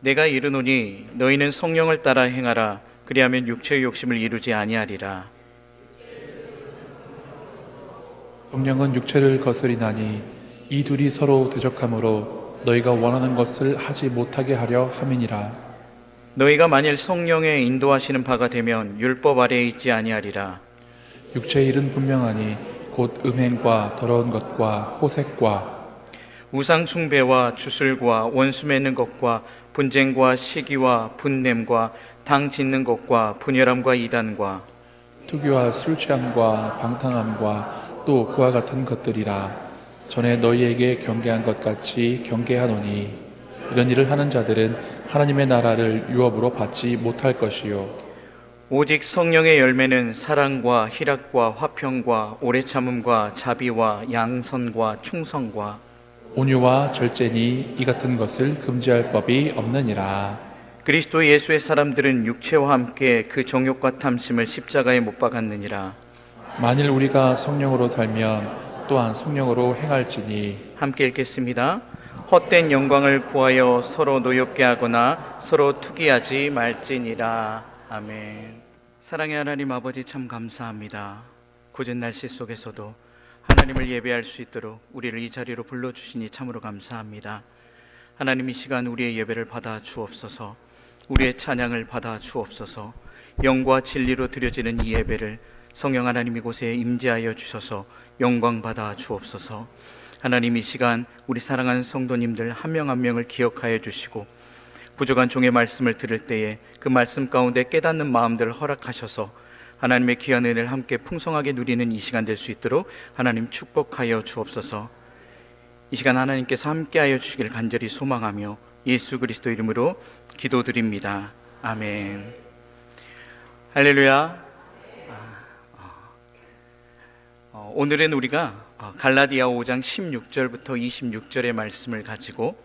내가 이르노니 너희는 성령을 따라 행하라. 그리하면 육체의 욕심을 이루지 아니하리라. 성령은 육체를 거스리나니 이 둘이 서로 대적하므로 너희가 원하는 것을 하지 못하게 하려 함이니라. 너희가 만일 성령의 인도하시는 바가 되면 율법 아래에 있지 아니하리라. 육체의 일은 분명하니 곧 음행과 더러운 것과 호색과 우상 숭배와 주술과 원수 맺는 것과 분쟁과 시기와 분냄과 당 짓는 것과 분열함과 이단과 투기와 술 취함과 방탕함과 또 그와 같은 것들이라. 전에 너희에게 경계한 것 같이 경계하노니 이런 일을 하는 자들은 하나님의 나라를 유업으로 받지 못할 것이요 오직 성령의 열매는 사랑과 희락과 화평과 오래 참음과 자비와 양선과 충성과 온유와 절제니 이 같은 것을 금지할 법이 없느니라. 그리스도 예수의 사람들은 육체와 함께 그 정욕과 탐심을 십자가에 못 박았느니라. 만일 우리가 성령으로 살면 또한 성령으로 행할지니. 함께 읽겠습니다. 헛된 영광을 구하여 서로 노엽게 하거나 서로 투기하지 말지니라. 아멘. 사랑의 하나님 아버지, 참 감사합니다. 굳은 날씨 속에서도 하나님을 예배할 수 있도록 우리를 이 자리로 불러주시니 참으로 감사합니다. 하나님, 이 시간 우리의 예배를 받아 주옵소서. 우리의 찬양을 받아 주옵소서. 영과 진리로 드려지는 이 예배를 성령 하나님 이곳에 임재하여 주셔서 영광 받아 주옵소서. 하나님, 이 시간 우리 사랑하는 성도님들 한 명 한 명을 기억하여 주시고 부족한 종의 말씀을 들을 때에 그 말씀 가운데 깨닫는 마음들을 허락하셔서 하나님의 귀한 은혜를 함께 풍성하게 누리는 이 시간 될 수 있도록 하나님 축복하여 주옵소서. 이 시간 하나님께서 함께하여 주시길 간절히 소망하며 예수 그리스도 이름으로 기도드립니다. 아멘. 할렐루야. 오늘은 우리가 갈라디아 5장 16절부터 26절의 말씀을 가지고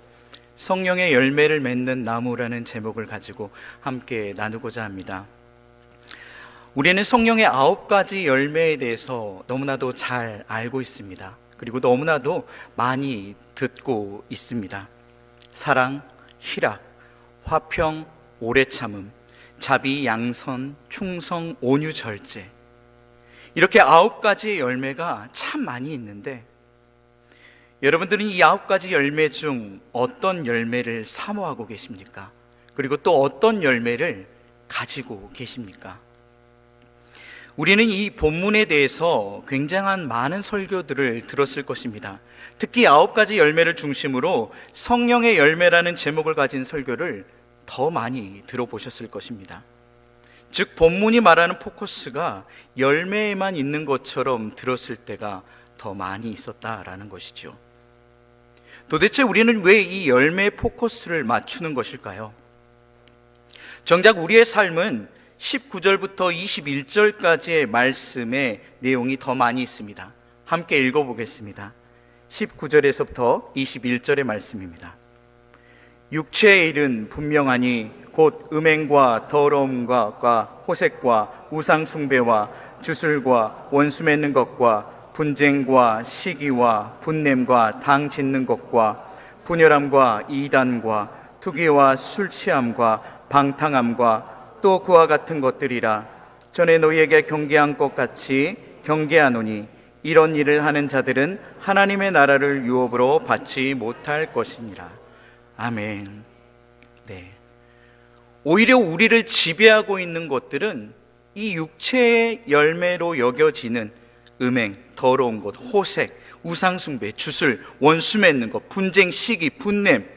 성령의 열매를 맺는 나무라는 제목을 가지고 함께 나누고자 합니다. 우리는 성령의 9가지 열매에 대해서 너무나도 잘 알고 있습니다. 그리고 너무나도 많이 듣고 있습니다. 사랑, 희락, 화평, 오래 참음, 자비, 양선, 충성, 온유, 절제, 이렇게 9가지의 열매가 참 많이 있는데 여러분들은 이 9가지 열매 중 어떤 열매를 사모하고 계십니까? 그리고 또 어떤 열매를 가지고 계십니까? 우리는 이 본문에 대해서 굉장한 많은 설교들을 들었을 것입니다. 특히 9가지 열매를 중심으로 성령의 열매라는 제목을 가진 설교를 더 많이 들어보셨을 것입니다. 즉, 본문이 말하는 포커스가 열매에만 있는 것처럼 들었을 때가 더 많이 있었다라는 것이죠. 도대체 우리는 왜 이 열매의 포커스를 맞추는 것일까요? 정작 우리의 삶은 19절부터 21절까지의 말씀의 내용이 더 많이 있습니다. 함께 읽어보겠습니다. 19절에서부터 21절의 말씀입니다. 육체의 일은 분명하니 곧 음행과 더러움과 호색과 우상 숭배와 주술과 원수 맺는 것과 분쟁과 시기와 분냄과 당 짓는 것과 분열함과 이단과 투기와 술 취함과 방탕함과 또 그와 같은 것들이라. 전에 너희에게 경계한 것 같이 경계하노니 이런 일을 하는 자들은 하나님의 나라를 유업으로 받지 못할 것이니라. 아멘. 네. 오히려 우리를 지배하고 있는 것들은 이 육체의 열매로 여겨지는 음행, 더러운 것, 호색, 우상숭배, 주술, 원수 맺는 것, 분쟁, 시기, 분냄,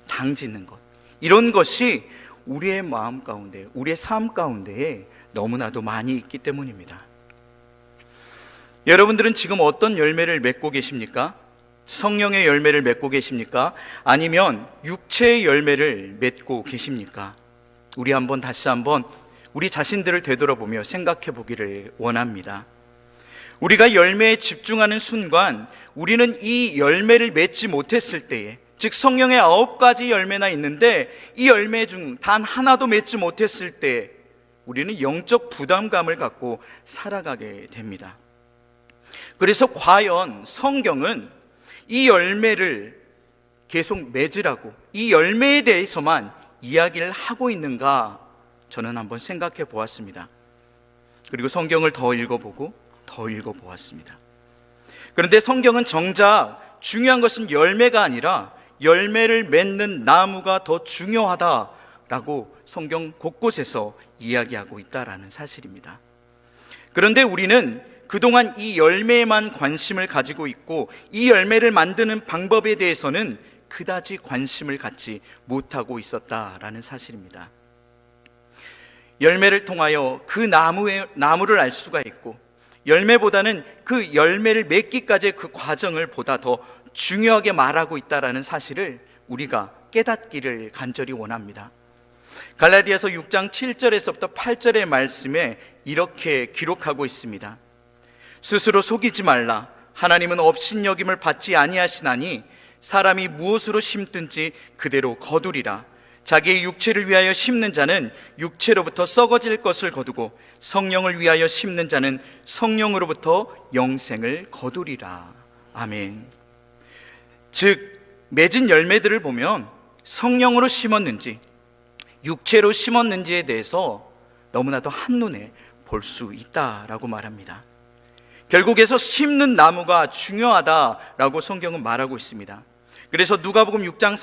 당짓는 것, 이런 것이 우리의 마음 가운데, 우리의 삶 가운데에 너무나도 많이 있기 때문입니다. 여러분들은 지금 어떤 열매를 맺고 계십니까? 성령의 열매를 맺고 계십니까? 아니면 육체의 열매를 맺고 계십니까? 우리 다시 한번 우리 자신들을 되돌아보며 생각해 보기를 원합니다. 우리가 열매에 집중하는 순간 우리는 이 열매를 맺지 못했을 때에, 즉 성령의 9가지 열매나 있는데 이 열매 중 단 하나도 맺지 못했을 때 우리는 영적 부담감을 갖고 살아가게 됩니다. 그래서 과연 성경은 이 열매를 계속 맺으라고, 이 열매에 대해서만 이야기를 하고 있는가 저는 한번 생각해 보았습니다. 그리고 성경을 더 읽어보고 더 읽어보았습니다. 그런데 성경은 정작 중요한 것은 열매가 아니라 열매를 맺는 나무가 더 중요하다라고 성경 곳곳에서 이야기하고 있다라는 사실입니다. 그런데 우리는 그동안 이 열매에만 관심을 가지고 있고 이 열매를 만드는 방법에 대해서는 그다지 관심을 갖지 못하고 있었다라는 사실입니다. 열매를 통하여 그 나무를 알 수가 있고 열매보다는 그 열매를 맺기까지의 그 과정을 보다 더 중요하게 말하고 있다라는 사실을 우리가 깨닫기를 간절히 원합니다. 갈라디아서 6장 7절에서부터 8절의 말씀에 이렇게 기록하고 있습니다. 스스로 속이지 말라. 하나님은 업신여김을 받지 아니하시나니 사람이 무엇으로 심든지 그대로 거두리라. 자기의 육체를 위하여 심는 자는 육체로부터 썩어질 것을 거두고 성령을 위하여 심는 자는 성령으로부터 영생을 거두리라. 아멘. 즉 맺은 열매들을 보면 성령으로 심었는지 육체로 심었는지에 대해서 너무나도 한눈에 볼 수 있다라고 말합니다. 결국에서 심는 나무가 중요하다라고 성경은 말하고 있습니다. 그래서 누가복음 6장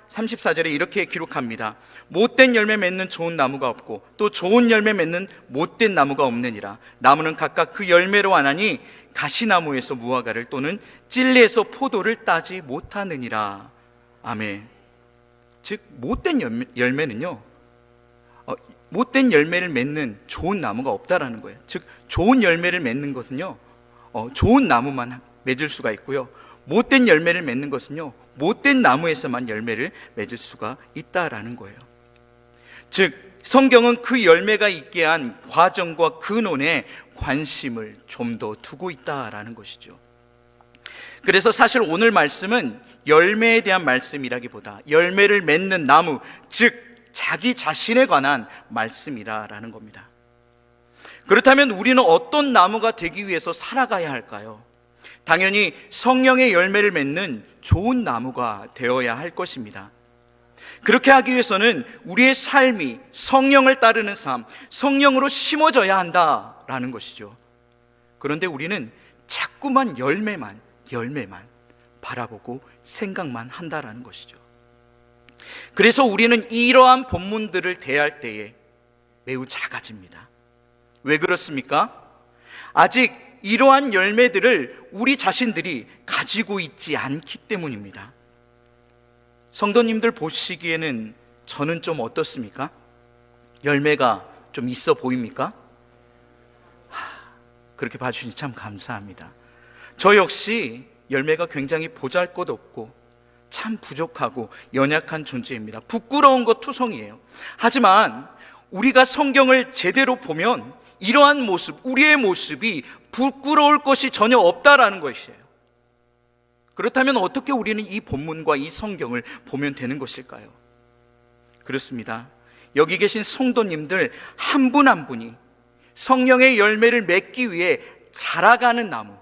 34절에 이렇게 기록합니다. 못된 열매 맺는 좋은 나무가 없고 또 좋은 열매 맺는 못된 나무가 없느니라. 나무는 각각 그 열매로 아나니 가시나무에서 무화과를 또는 찔레에서 포도를 따지 못하느니라. 아멘. 즉 못된 열매는요, 못된 열매를 맺는 좋은 나무가 없다라는 거예요. 즉 좋은 열매를 맺는 것은요, 좋은 나무만 맺을 수가 있고요, 못된 열매를 맺는 것은요, 못된 나무에서만 열매를 맺을 수가 있다라는 거예요. 즉 성경은 그 열매가 있게 한 과정과 근원에 관심을 좀 더 두고 있다라는 것이죠. 그래서 사실 오늘 말씀은 열매에 대한 말씀이라기보다 열매를 맺는 나무, 즉 자기 자신에 관한 말씀이라는 겁니다. 그렇다면 우리는 어떤 나무가 되기 위해서 살아가야 할까요? 당연히 성령의 열매를 맺는 좋은 나무가 되어야 할 것입니다. 그렇게 하기 위해서는 우리의 삶이 성령을 따르는 삶, 성령으로 심어져야 한다라는 것이죠. 그런데 우리는 자꾸만 열매만 바라보고 생각만 한다라는 것이죠. 그래서 우리는 이러한 본문들을 대할 때에 매우 작아집니다. 왜 그렇습니까? 아직 이러한 열매들을 우리 자신들이 가지고 있지 않기 때문입니다. 성도님들 보시기에는 저는 좀 어떻습니까? 열매가 좀 있어 보입니까? 그렇게 봐주시니 참 감사합니다. 저 역시 열매가 굉장히 보잘것없고 참 부족하고 연약한 존재입니다. 부끄러운 것 투성이에요. 하지만 우리가 성경을 제대로 보면 이러한 모습, 우리의 모습이 부끄러울 것이 전혀 없다라는 것이에요. 그렇다면 어떻게 우리는 이 본문과 이 성경을 보면 되는 것일까요? 그렇습니다. 여기 계신 성도님들 한 분 한 분이 성령의 열매를 맺기 위해 자라가는 나무,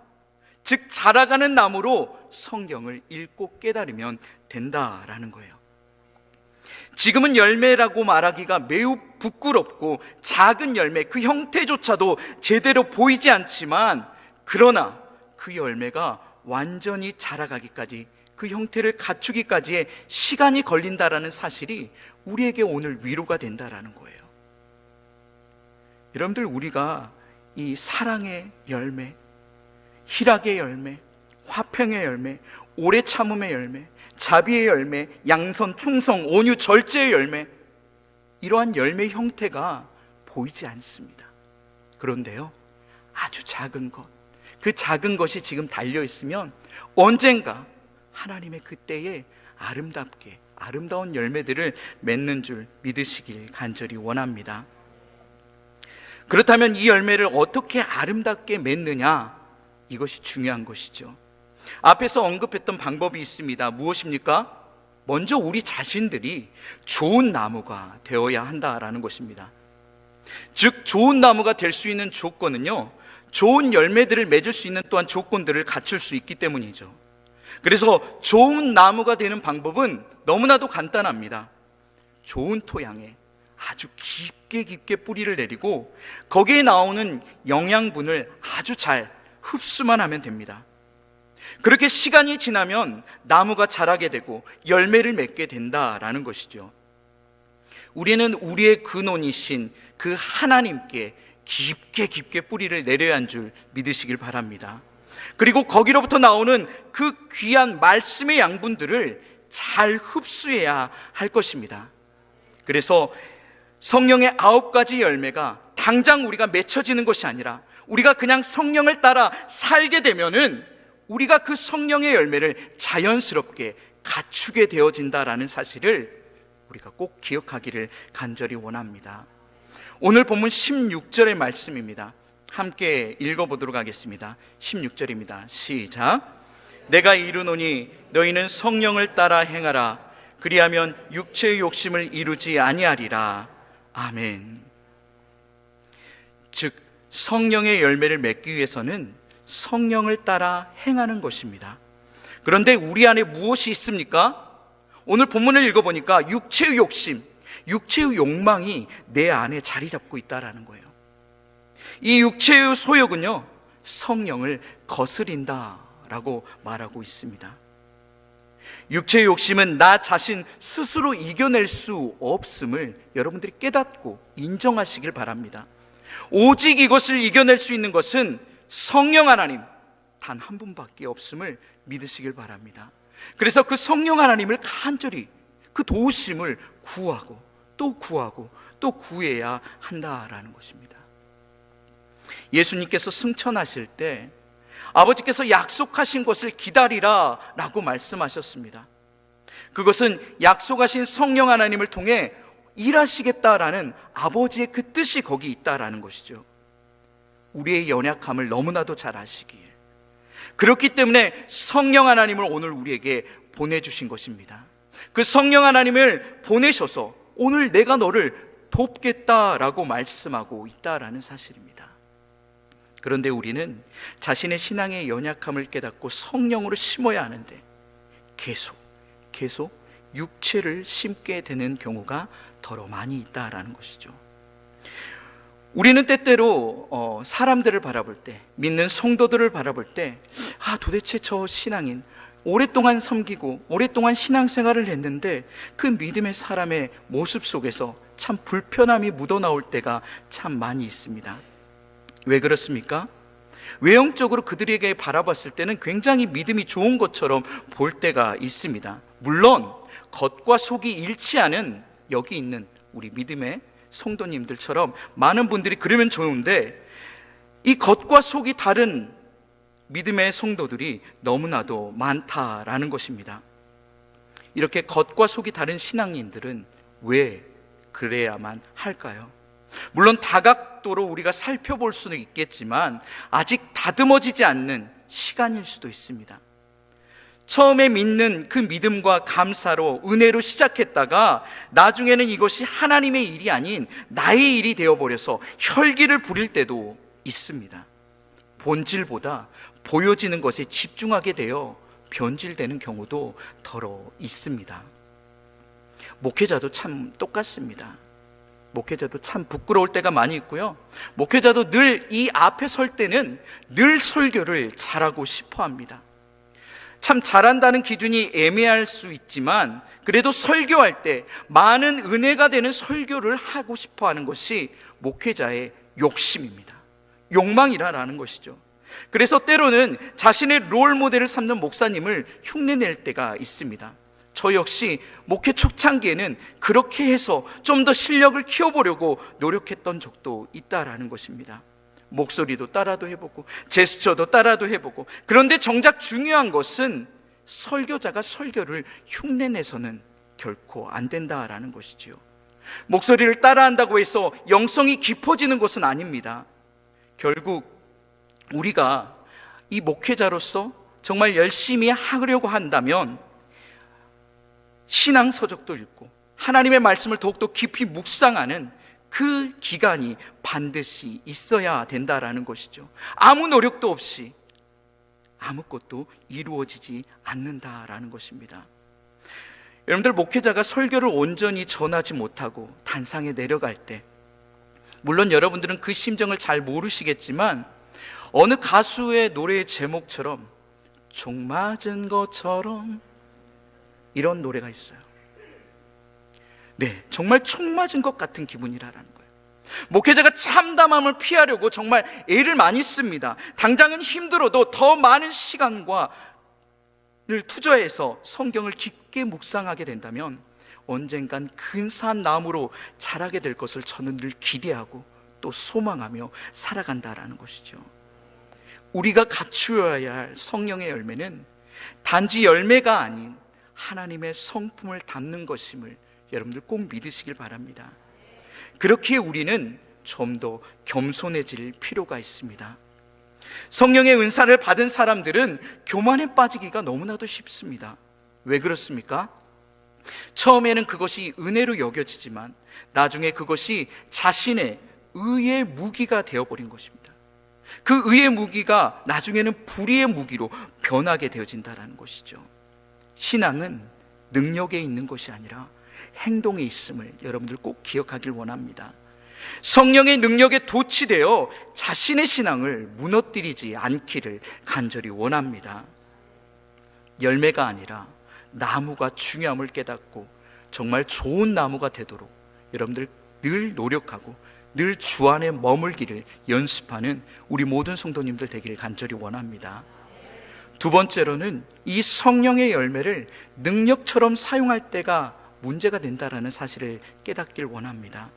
즉 자라가는 나무로 성경을 읽고 깨달으면 된다라는 거예요. 지금은 열매라고 말하기가 매우 부끄럽고 작은 열매, 그 형태조차도 제대로 보이지 않지만, 그러나 그 열매가 완전히 자라가기까지, 그 형태를 갖추기까지의 시간이 걸린다라는 사실이 우리에게 오늘 위로가 된다라는 거예요. 여러분들, 우리가 이 사랑의 열매, 희락의 열매, 화평의 열매, 오래 참음의 열매, 자비의 열매, 양선, 충성, 온유, 절제의 열매, 이러한 열매 형태가 보이지 않습니다. 그런데요, 아주 작은 것, 그 작은 것이 지금 달려있으면 언젠가 하나님의 그때에 아름답게 아름다운 열매들을 맺는 줄 믿으시길 간절히 원합니다. 그렇다면 이 열매를 어떻게 아름답게 맺느냐, 이것이 중요한 것이죠. 앞에서 언급했던 방법이 있습니다. 무엇입니까? 먼저 우리 자신들이 좋은 나무가 되어야 한다라는 것입니다. 즉 좋은 나무가 될 수 있는 조건은요, 좋은 열매들을 맺을 수 있는 또한 조건들을 갖출 수 있기 때문이죠. 그래서 좋은 나무가 되는 방법은 너무나도 간단합니다. 좋은 토양에 아주 깊게 뿌리를 내리고 거기에 나오는 영양분을 아주 잘 흡수만 하면 됩니다. 그렇게 시간이 지나면 나무가 자라게 되고 열매를 맺게 된다라는 것이죠. 우리는 우리의 근원이신 그 하나님께 깊게 뿌리를 내려야 한 줄 믿으시길 바랍니다. 그리고 거기로부터 나오는 그 귀한 말씀의 양분들을 잘 흡수해야 할 것입니다. 그래서 성령의 9가지 열매가 당장 우리가 맺혀지는 것이 아니라 우리가 그냥 성령을 따라 살게 되면은 우리가 그 성령의 열매를 자연스럽게 갖추게 되어진다라는 사실을 우리가 꼭 기억하기를 간절히 원합니다. 오늘 본문 16절의 말씀입니다. 함께 읽어보도록 하겠습니다. 16절입니다. 시작. 내가 이르노니 너희는 성령을 따라 행하라. 그리하면 육체의 욕심을 이루지 아니하리라. 아멘. 즉 성령의 열매를 맺기 위해서는 성령을 따라 행하는 것입니다. 그런데 우리 안에 무엇이 있습니까? 오늘 본문을 읽어보니까 육체의 욕심, 육체의 욕망이 내 안에 자리 잡고 있다라는 거예요. 이 육체의 소욕은요, 성령을 거스린다라고 말하고 있습니다. 육체의 욕심은 나 자신 스스로 이겨낼 수 없음을 여러분들이 깨닫고 인정하시길 바랍니다. 오직 이것을 이겨낼 수 있는 것은 성령 하나님 단 한 분밖에 없음을 믿으시길 바랍니다. 그래서 그 성령 하나님을 간절히 그 도우심을 구하고 또 구해야 한다라는 것입니다. 예수님께서 승천하실 때 아버지께서 약속하신 것을 기다리라 라고 말씀하셨습니다. 그것은 약속하신 성령 하나님을 통해 일하시겠다라는 아버지의 그 뜻이 거기 있다라는 것이죠. 우리의 연약함을 너무나도 잘 아시기에 그렇기 때문에 성령 하나님을 오늘 우리에게 보내주신 것입니다. 그 성령 하나님을 보내셔서 오늘 내가 너를 돕겠다라고 말씀하고 있다라는 사실입니다. 그런데 우리는 자신의 신앙의 연약함을 깨닫고 성령으로 심어야 하는데 계속 육체를 심게 되는 경우가 더러 많이 있다라는 것이죠. 우리는 때때로 사람들을 바라볼 때, 믿는 성도들을 바라볼 때 도대체 저 신앙인 오랫동안 섬기고 오랫동안 신앙생활을 했는데 그 믿음의 사람의 모습 속에서 참 불편함이 묻어나올 때가 참 많이 있습니다. 왜 그렇습니까? 외형적으로 그들에게 바라봤을 때는 굉장히 믿음이 좋은 것처럼 볼 때가 있습니다. 물론 겉과 속이 일치하는 여기 있는 우리 믿음의 성도님들처럼 많은 분들이 그러면 좋은데 이 겉과 속이 다른 믿음의 성도들이 너무나도 많다라는 것입니다. 이렇게 겉과 속이 다른 신앙인들은 왜 그래야만 할까요? 물론 다각도로 우리가 살펴볼 수는 있겠지만 아직 다듬어지지 않는 시간일 수도 있습니다. 처음에 믿는 그 믿음과 감사로 은혜로 시작했다가 나중에는 이것이 하나님의 일이 아닌 나의 일이 되어버려서 혈기를 부릴 때도 있습니다. 본질보다 보여지는 것에 집중하게 되어 변질되는 경우도 더러 있습니다. 목회자도 참 똑같습니다. 목회자도 참 부끄러울 때가 많이 있고요. 목회자도 늘 이 앞에 설 때는 늘 설교를 잘하고 싶어 합니다. 참 잘한다는 기준이 애매할 수 있지만 그래도 설교할 때 많은 은혜가 되는 설교를 하고 싶어 하는 것이 목회자의 욕심입니다. 욕망이라는 것이죠. 그래서 때로는 자신의 롤 모델을 삼는 목사님을 흉내낼 때가 있습니다. 저 역시 목회 초창기에는 그렇게 해서 좀 더 실력을 키워보려고 노력했던 적도 있다라는 것입니다. 목소리도 따라도 해보고 제스처도 따라도 해보고 그런데 정작 중요한 것은 설교자가 설교를 흉내내서는 결코 안 된다라는 것이지요. 목소리를 따라한다고 해서 영성이 깊어지는 것은 아닙니다. 결국 우리가 이 목회자로서 정말 열심히 하려고 한다면 신앙 서적도 읽고 하나님의 말씀을 더욱더 깊이 묵상하는 그 기간이 반드시 있어야 된다라는 것이죠. 아무 노력도 없이 아무것도 이루어지지 않는다라는 것입니다. 여러분들, 목회자가 설교를 온전히 전하지 못하고 단상에 내려갈 때, 물론 여러분들은 그 심정을 잘 모르시겠지만 어느 가수의 노래의 제목처럼 총 맞은 것처럼 이런 노래가 있어요. 네, 정말 총 맞은 것 같은 기분이라는 거예요. 목회자가 참담함을 피하려고 정말 애를 많이 씁니다. 당장은 힘들어도 더 많은 시간과 를 투자해서 성경을 깊게 묵상하게 된다면 언젠간 근사한 나무로 자라게 될 것을 저는 늘 기대하고 또 소망하며 살아간다라는 것이죠. 우리가 갖추어야 할 성령의 열매는 단지 열매가 아닌 하나님의 성품을 담는 것임을 여러분들 꼭 믿으시길 바랍니다. 그렇기에 우리는 좀 더 겸손해질 필요가 있습니다. 성령의 은사를 받은 사람들은 교만에 빠지기가 너무나도 쉽습니다. 왜 그렇습니까? 처음에는 그것이 은혜로 여겨지지만 나중에 그것이 자신의 의의 무기가 되어버린 것입니다. 그 의의 무기가 나중에는 불의의 무기로 변하게 되어진다는 것이죠. 신앙은 능력에 있는 것이 아니라 행동에 있음을 여러분들 꼭 기억하길 원합니다. 성령의 능력에 도취되어 자신의 신앙을 무너뜨리지 않기를 간절히 원합니다. 열매가 아니라 나무가 중요함을 깨닫고 정말 좋은 나무가 되도록 여러분들 늘 노력하고 늘 주 안에 머물기를 연습하는 우리 모든 성도님들 되기를 간절히 원합니다. 두 번째로는 이 성령의 열매를 능력처럼 사용할 때가 문제가 된다라는 사실을 깨닫길 원합니다.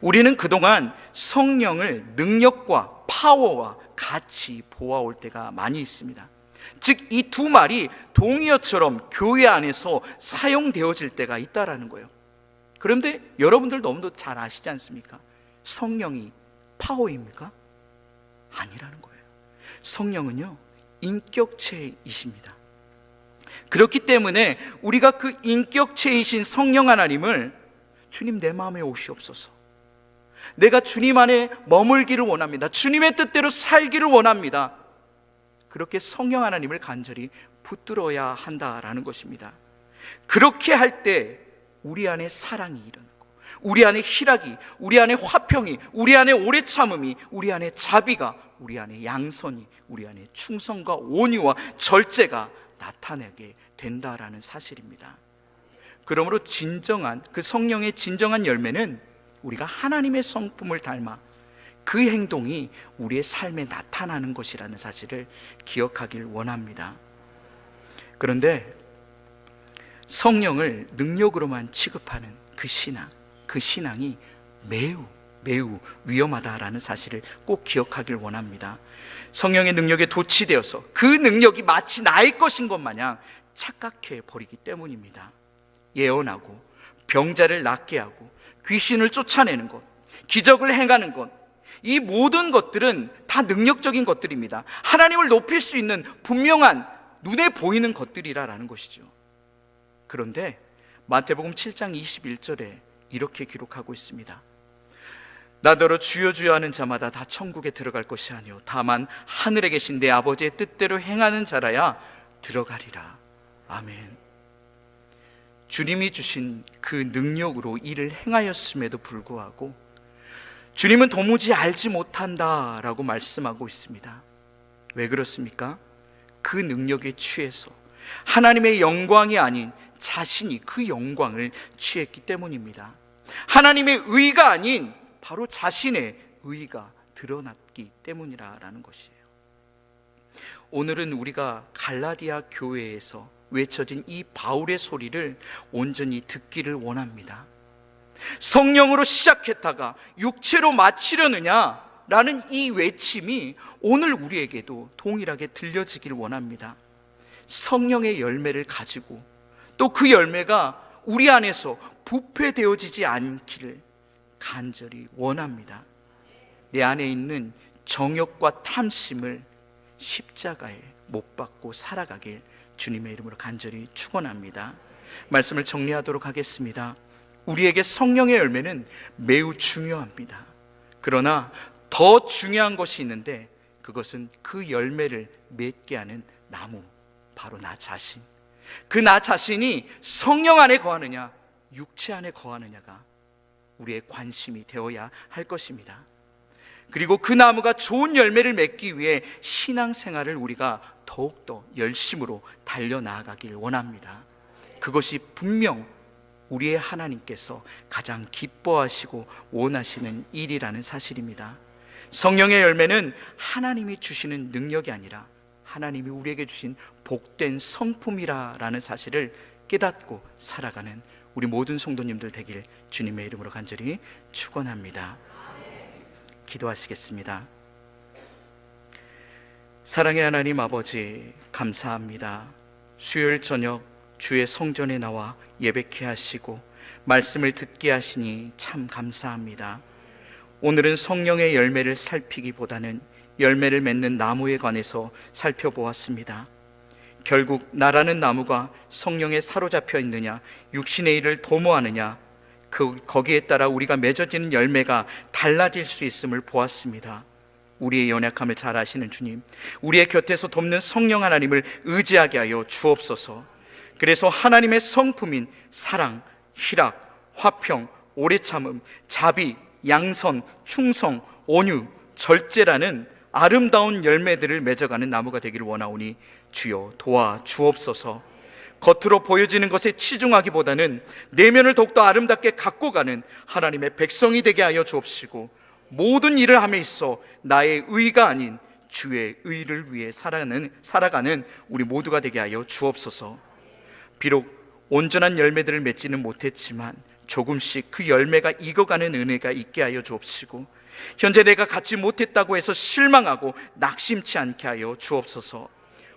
우리는 그동안 성령을 능력과 파워와 같이 보아올 때가 많이 있습니다. 즉, 이 두 말이 동의어처럼 교회 안에서 사용되어질 때가 있다라는 거예요. 그런데 여러분들 너무도 잘 아시지 않습니까? 성령이 파워입니까? 아니라는 거예요. 성령은요, 인격체이십니다. 그렇기 때문에 우리가 그 인격체이신 성령 하나님을 주님, 내 마음에 오시옵소서, 내가 주님 안에 머물기를 원합니다, 주님의 뜻대로 살기를 원합니다, 그렇게 성령 하나님을 간절히 붙들어야 한다라는 것입니다. 그렇게 할 때 우리 안에 사랑이 일어나고, 우리 안에 희락이, 우리 안에 화평이, 우리 안에 오래 참음이, 우리 안에 자비가, 우리 안에 양선이, 우리 안에 충성과 온유와 절제가 나타나게 된다라는 사실입니다. 그러므로 진정한 그 성령의 진정한 열매는 우리가 하나님의 성품을 닮아 그 행동이 우리의 삶에 나타나는 것이라는 사실을 기억하길 원합니다. 그런데 성령을 능력으로만 취급하는 그 신앙이 매우 위험하다라는 사실을 꼭 기억하길 원합니다. 성령의 능력에 도취되어서 그 능력이 마치 나의 것인 것 마냥 착각해 버리기 때문입니다. 예언하고 병자를 낫게 하고 귀신을 쫓아내는 것, 기적을 행하는 것, 이 모든 것들은 다 능력적인 것들입니다. 하나님을 높일 수 있는 분명한 눈에 보이는 것들이라는 것이죠. 그런데 마태복음 7장 21절에 이렇게 기록하고 있습니다. 나더러 주여 주여 하는 자마다 다 천국에 들어갈 것이 아니요 다만 하늘에 계신 내 아버지의 뜻대로 행하는 자라야 들어가리라. 아멘. 주님이 주신 그 능력으로 일을 행하였음에도 불구하고 주님은 도무지 알지 못한다라고 말씀하고 있습니다. 왜 그렇습니까? 그 능력에 취해서 하나님의 영광이 아닌 자신이 그 영광을 취했기 때문입니다. 하나님의 의가 아닌 바로 자신의 의가 드러났기 때문이라는 것이에요. 오늘은 우리가 갈라디아 교회에서 외쳐진 이 바울의 소리를 온전히 듣기를 원합니다. 성령으로 시작했다가 육체로 마치려느냐라는 이 외침이 오늘 우리에게도 동일하게 들려지길 원합니다. 성령의 열매를 가지고 또 그 열매가 우리 안에서 부패되어지지 않기를 간절히 원합니다. 내 안에 있는 정욕과 탐심을 십자가에 못 박고 살아가길 주님의 이름으로 간절히 축원합니다. 말씀을 정리하도록 하겠습니다. 우리에게 성령의 열매는 매우 중요합니다. 그러나 더 중요한 것이 있는데 그것은 그 열매를 맺게 하는 나무, 바로 나 자신. 그 나 자신이 성령 안에 거하느냐 육체 안에 거하느냐가 우리의 관심이 되어야 할 것입니다. 그리고 그 나무가 좋은 열매를 맺기 위해 신앙생활을 우리가 더욱더 열심으로 달려나가길 원합니다. 그것이 분명 우리의 하나님께서 가장 기뻐하시고 원하시는 일이라는 사실입니다. 성령의 열매는 하나님이 주시는 능력이 아니라 하나님이 우리에게 주신 복된 성품이라는 사실을 깨닫고 살아가는 우리 모든 성도님들 되길 주님의 이름으로 간절히 축원합니다. 기도하시겠습니다. 사랑의 하나님 아버지, 감사합니다. 수요일 저녁 주의 성전에 나와 예배케 하시고 말씀을 듣게 하시니 참 감사합니다. 오늘은 성령의 열매를 살피기보다는 열매를 맺는 나무에 관해서 살펴보았습니다. 결국 나라는 나무가 성령에 사로잡혀 있느냐 육신의 일을 도모하느냐 거기에 따라 우리가 맺어지는 열매가 달라질 수 있음을 보았습니다. 우리의 연약함을 잘 아시는 주님, 우리의 곁에서 돕는 성령 하나님을 의지하게 하여 주옵소서. 그래서 하나님의 성품인 사랑, 희락, 화평, 오래 참음, 자비, 양선, 충성, 온유, 절제라는 아름다운 열매들을 맺어가는 나무가 되기를 원하오니 주여 도와 주옵소서. 겉으로 보여지는 것에 치중하기보다는 내면을 더욱더 아름답게 갖고 가는 하나님의 백성이 되게 하여 주옵시고, 모든 일을 함에 있어 나의 의가 아닌 주의 의를 위해 살아가는 우리 모두가 되게 하여 주옵소서. 비록 온전한 열매들을 맺지는 못했지만 조금씩 그 열매가 익어가는 은혜가 있게 하여 주옵시고, 현재 내가 갖지 못했다고 해서 실망하고 낙심치 않게 하여 주옵소서.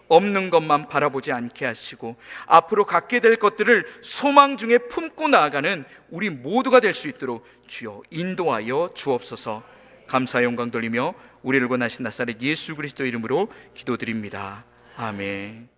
없는 것만 바라보지 않게 하시고 앞으로 갖게 될 것들을 소망 중에 품고 나아가는 우리 모두가 될 수 있도록 주여 인도하여 주옵소서. 감사 영광 돌리며 우리를 구원하신 나사렛 예수 그리스도 이름으로 기도드립니다. 아멘.